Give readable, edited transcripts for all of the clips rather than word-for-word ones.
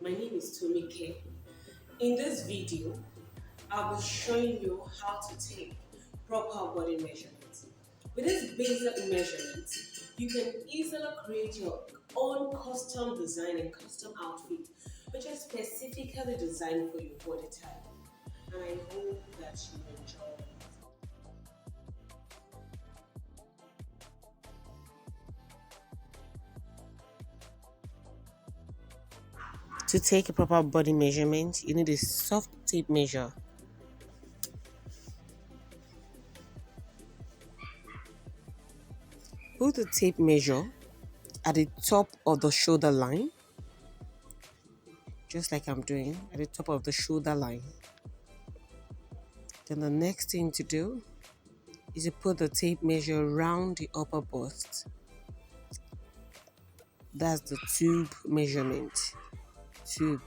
My name is Tomike. In this video, I'll be showing you how to take proper body measurements. With this basic measurement, you can easily create your own custom design and custom outfit, which is specifically designed for your body type. And I hope that you enjoy it. To take a proper body measurement, you need a soft tape measure. Put the tape measure at the top of the shoulder line, just like I'm doing, at the top of the shoulder line. Then the next thing to do is to put the tape measure around the upper bust. That's the tube measurement. Tube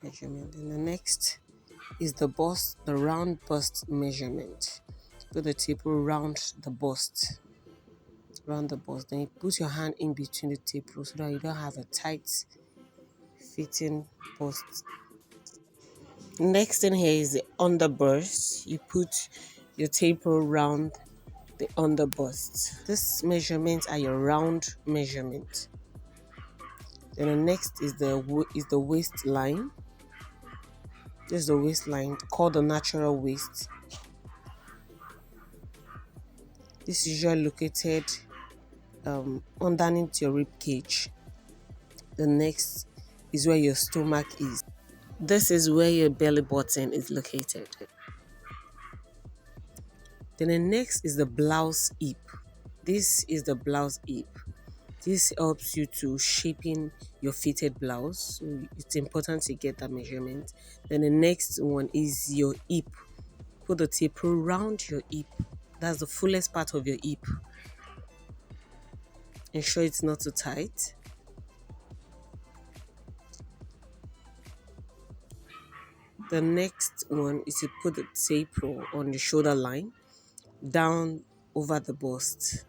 measurement. And the next is the bust, the round bust measurement. Put the tape around the bust. Around the bust. Then you put your hand in between the tape roll so that you don't have a tight fitting bust. Next thing here is the underburst. You put your tape roll around the underbust. This measurements are your round measurement. Then the next is the waistline. This is the waistline called the natural waist. This is usually located underneath your rib cage. The next is where your stomach is. This is where your belly button is located. Then the next is the blouse hip. This is the blouse hip. This helps you to shaping your fitted blouse. So it's important to get that measurement. Then the next one is your hip. Put the tape around your hip. That's the fullest part of your hip. Ensure it's not too tight. The next one is to put the tape roll on the shoulder line down over the bust.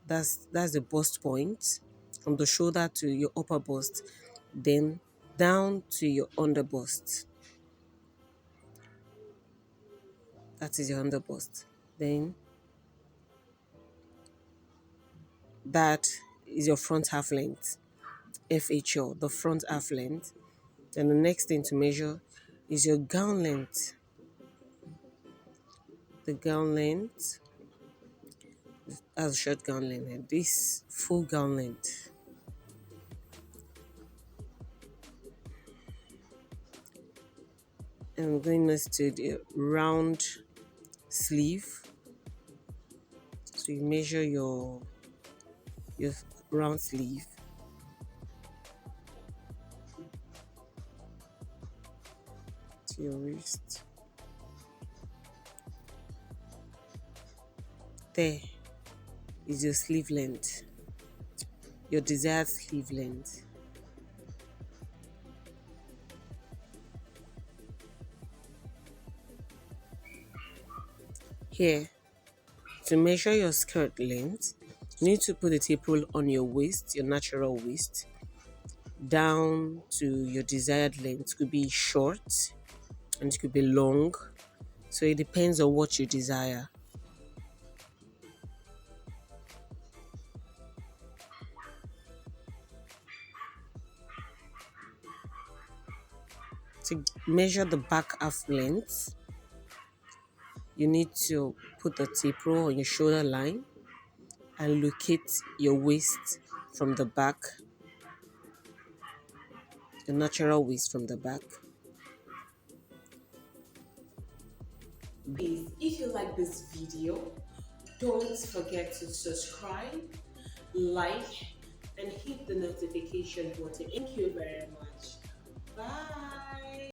That's the bust point from the shoulder to your upper bust, then down to your under bust. That is your under bust. Then that is your front half length, FHL, the front half length. Then the next thing to measure is your gown length. The gown length, that's short gown length, and this full gown length. And we're going next to the round sleeve. So you measure your round sleeve. To your wrist. There is your sleeve length, your desired sleeve length. Here, to measure your skirt length, you need to put the tape roll on your waist, your natural waist, down to your desired length. It could be short and it could be long. So it depends on what you desire. To measure the back half length, you need to put the tape roll on your shoulder line and locate your waist from the back, the natural waist from the back. Please, if you like this video, don't forget to subscribe, like, and hit the notification button. Thank you very much. Bye.